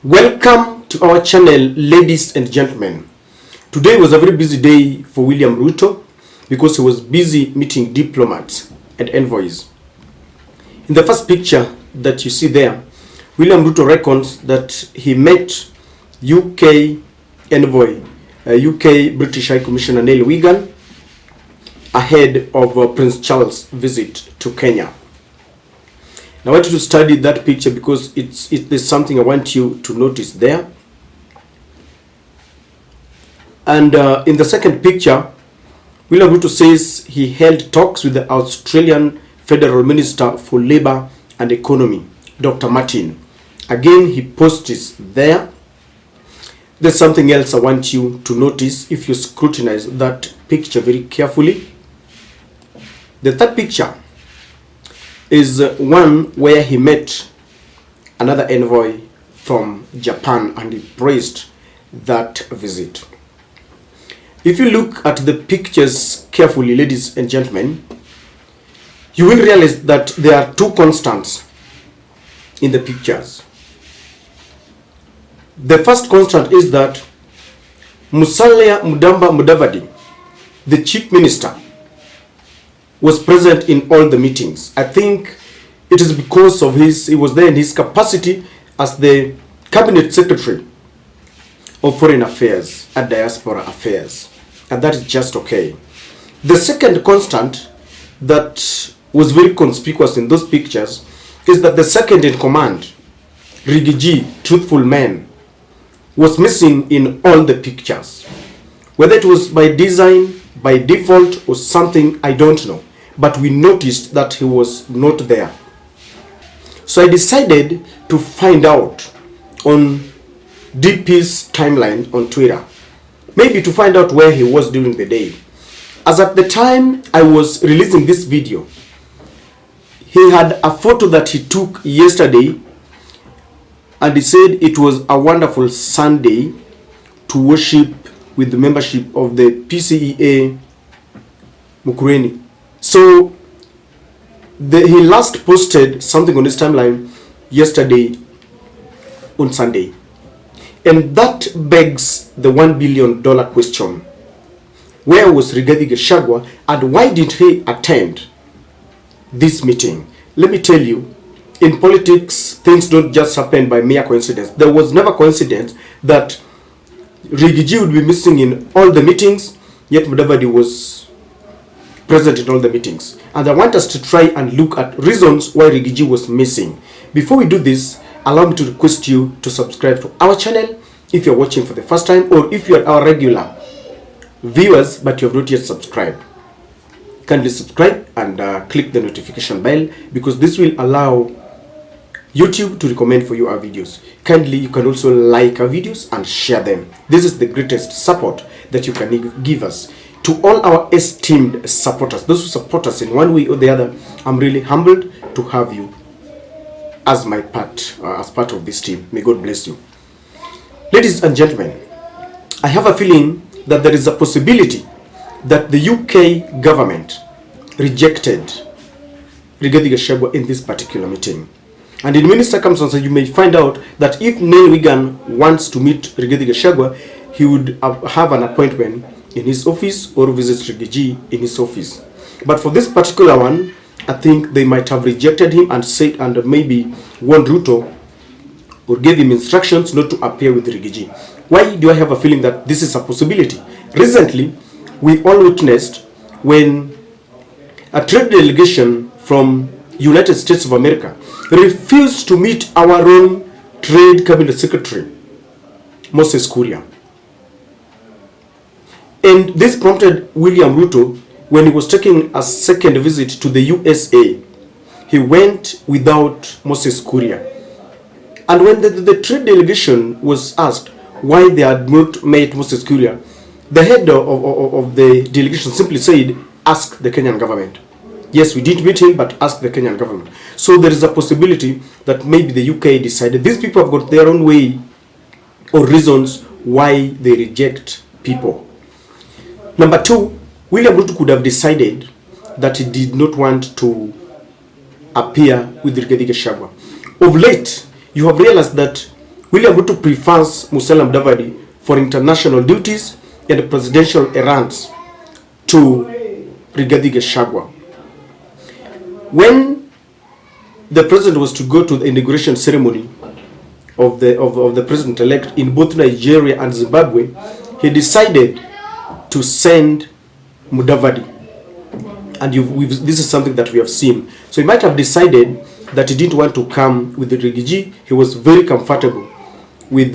Welcome to our channel, ladies and gentlemen. Today was a very busy day for William Ruto because he was busy meeting diplomats and envoys. In the first picture that you see there, William Ruto reckons that he met UK envoy, UK British High Commissioner Neil Wigan ahead of Prince Charles' visit to Kenya. Now, I want you to study that picture because there's something I want you to notice there. And in the second picture, William Ruto says he held talks with the Australian Federal Minister for Labour and Economy, Dr. Martin. Again, he posts there. There's something else I want you to notice if you scrutinize that picture very carefully. The third picture is one where he met another envoy from Japan and he praised that visit. If you look at the pictures carefully, ladies and gentlemen, you will realize that there are two constants in the pictures. The first constant is that Musalia Mudavadi, the chief minister, was present in all the meetings. I think it is because of he was there in his capacity as the cabinet secretary of foreign affairs and diaspora affairs, and that is just okay. The second constant that was very conspicuous in those pictures is that the second in command, Rigiji, truthful man, was missing in all the pictures. Whether it was by design, by default, or something, I don't know. But we noticed that he was not there. So I decided to find out on DP's timeline on Twitter, maybe to find out where he was during the day. As at the time I was releasing this video, he had a photo that he took yesterday and he said it was a wonderful Sunday to worship with the membership of the PCEA Mukureni. So he last posted something on his timeline yesterday on Sunday. And that begs the $1 billion question. Where was Rigathi Gachagua and why did he attend this meeting? Let me tell you, in politics, things don't just happen by mere coincidence. There was never coincidence that Rigiji would be missing in all the meetings, yet Mudavadi was present in all the meetings. And I want us to try and look at reasons why Rigiji was missing. Before we do this, allow me to request you to subscribe to our channel if you're watching for the first time, or if you're our regular viewers but you have not yet subscribed. Kindly subscribe and click the notification bell, because this will allow YouTube to recommend for you our videos. Kindly, you can also like our videos and share them. This is the greatest support that you can give us. To all our esteemed supporters, those who support us in one way or the other, I'm really humbled to have you as my part, as part of this team. May God bless you. Ladies and gentlemen, I have a feeling that there is a possibility that the UK government rejected Rigathi Gachagua in this particular meeting. And in many circumstances, you may find out that if Neil Wigan wants to meet Rigathi Gachagua, he would have an appointment in his office or visit Rigiji in his office. But for this particular one, I think they might have rejected him and said, and maybe warned Ruto or gave him instructions not to appear with Rigiji. Why do I have a feeling that this is a possibility? Recently, we all witnessed when a trade delegation from United States of America refused to meet our own trade cabinet secretary, Moses Kuria. And this prompted William Ruto, when he was taking a second visit to the USA, he went without Moses Kuria. And when the trade delegation was asked why they had not met Moses Kuria, the head of the delegation simply said, ask the Kenyan government. Yes, we did meet him, but ask the Kenyan government. So there is a possibility that maybe the UK decided these people have got their own way or reasons why they reject people. Number two, William Ruto could have decided that he did not want to appear with Rigathi Gachagua. Of late, you have realized that William Ruto prefers Musalia Mudavadi for international duties and presidential errands to Rigathi Gachagua. When the president was to go to the inauguration ceremony of the president-elect in both Nigeria and Zimbabwe, he decided to send Mudavadi. And this is something that we have seen. So he might have decided that he didn't want to come with the Rigiji. He was very comfortable with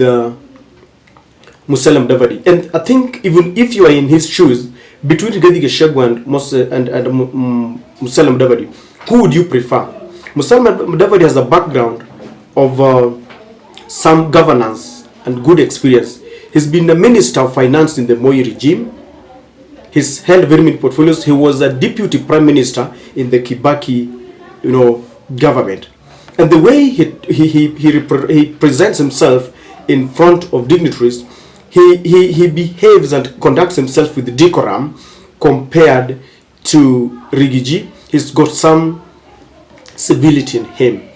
Musalia Mudavadi. And I think even if you are in his shoes, between Rigathi Gachagua and Musalia Mudavadi, who would you prefer? Musalia Mudavadi has a background of some governance and good experience. He's been a minister of finance in the Moi regime. He's held very many portfolios. He was a deputy prime minister in the Kibaki, government. And the way he presents himself in front of dignitaries, he behaves and conducts himself with decorum compared to Rigiji. He's got some civility in him.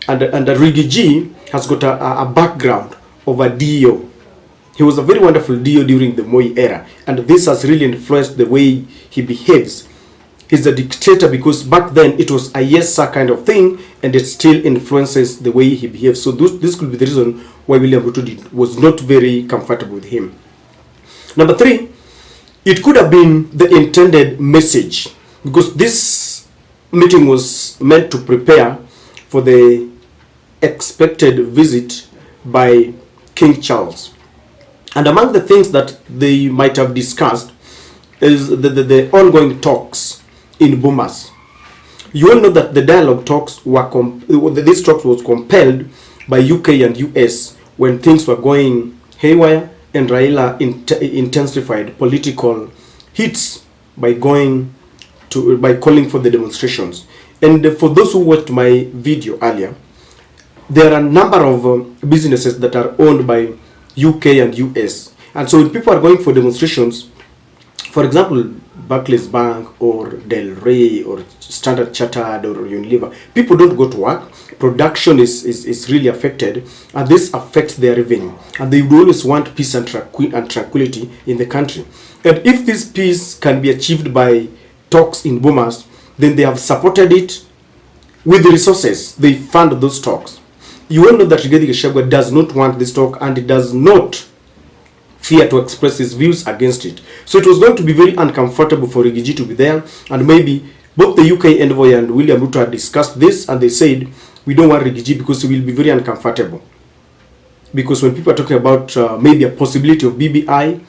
And Rigiji has got a background of a DO. He was a very wonderful DO during the Moi era, and this has really influenced the way he behaves. He's a dictator because back then it was a yes sir kind of thing, and it still influences the way he behaves. So this could be the reason why William Ruto was not very comfortable with him. Number 3, it could have been the intended message, because this meeting was meant to prepare for the expected visit by King Charles. And among the things that they might have discussed is the ongoing talks in Bomas. You all know that the dialogue talks were this talks was compelled by UK and US when things were going haywire, and Raila intensified political hits by calling for the demonstrations. And for those who watched my video earlier, there are a number of businesses that are owned by UK and US, and so when people are going for demonstrations, for example, Barclays Bank or Del Rey or Standard Chartered or Unilever, people don't go to work. Production is really affected, and this affects their revenue, and they would always want peace and tranquility in the country. And if this peace can be achieved by talks in Bomas, then they have supported it with the resources. They fund those talks. You all know that Rigathi Gachagua does not want this talk, and he does not fear to express his views against it. So it was going to be very uncomfortable for Rigiji to be there, and maybe both the UK envoy and William Ruto had discussed this, and they said, we don't want Rigiji because he will be very uncomfortable. Because when people are talking about maybe a possibility of BBI,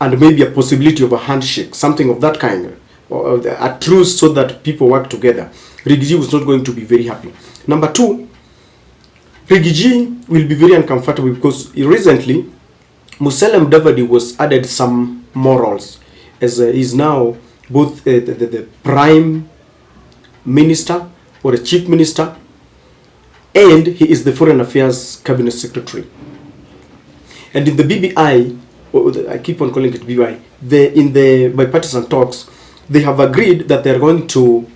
and maybe a possibility of a handshake, something of that kind, or a truce so that people work together, Rigiji was not going to be very happy. Number 2, Rigiji will be very uncomfortable because recently Musalia Mudavadi was added some morals, as he's now both the prime minister or a chief minister, and he is the foreign affairs cabinet secretary. And in the BBI, I keep on calling it BBI, in the bipartisan talks, they have agreed that they are going to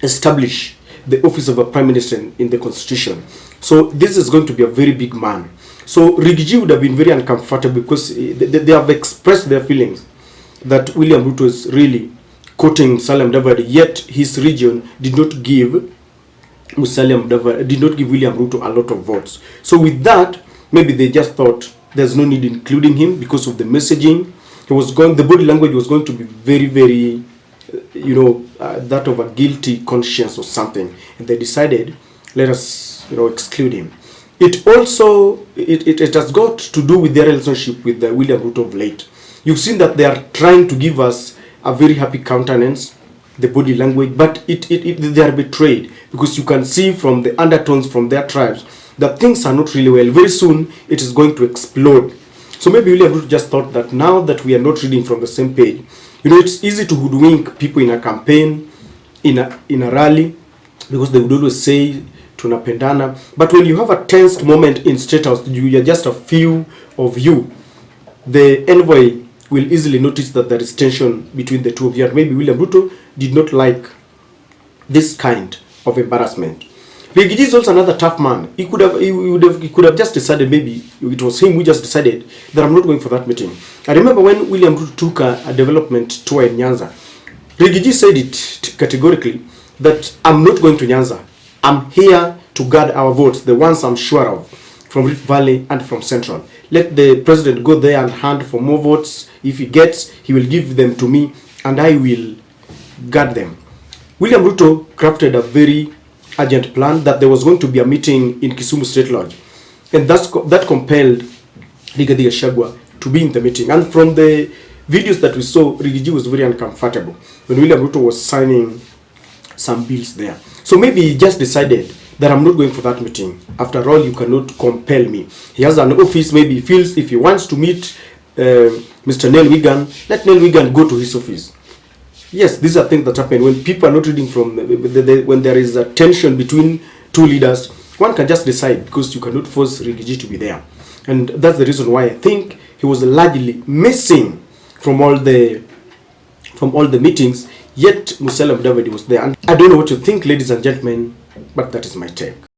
establish the office of a prime minister in the constitution. So this is going to be a very big man. So Rigiji would have been very uncomfortable because they have expressed their feelings that William Ruto is really quoting Musalia Mudavadi, yet his region did not give William Ruto a lot of votes. So with that, maybe they just thought there's no need including him because of the messaging. The body language was going to be very, very, that of a guilty conscience or something. And they decided, let us, exclude him. It also, it has got to do with their relationship with William Ruto of late. You've seen that they are trying to give us a very happy countenance, the body language, but they are betrayed, because you can see from the undertones from their tribes that things are not really well. Very soon it is going to explode. So maybe William Ruto just thought that now that we are not reading from the same page, it's easy to hoodwink people in a campaign, in a rally, because they would always say tunapendana. But when you have a tensed moment in Statehouse, you are just a few of you, the envoy will easily notice that there is tension between the two of you. And maybe William Ruto did not like this kind of embarrassment. Rigiji is also another tough man. He could have just decided, maybe it was him who just decided that I'm not going for that meeting. I remember when William Ruto took a development tour in Nyanza, Rigiji said it categorically that I'm not going to Nyanza. I'm here to guard our votes, the ones I'm sure of, from Rift Valley and from Central. Let the president go there and hunt for more votes. If he gets, he will give them to me and I will guard them. William Ruto crafted a very urgent plan that there was going to be a meeting in Kisumu State Lodge. And that compelled Rigathi Gachagua to be in the meeting. And from the videos that we saw, Rigiji was very uncomfortable when William Ruto was signing some bills there. So maybe he just decided that I'm not going for that meeting. After all, you cannot compel me. He has an office. Maybe he feels if he wants to meet Mr. Neil Wigan, let Neil Wigan go to his office. Yes, these are things that happen when people are not reading from when there is a tension between two leaders. One can just decide, because you cannot force Rigiji to be there. And that's the reason why I think he was largely missing from all the meetings, yet Musalia Mudavadi was there. And I don't know what you think, ladies and gentlemen, but that is my take.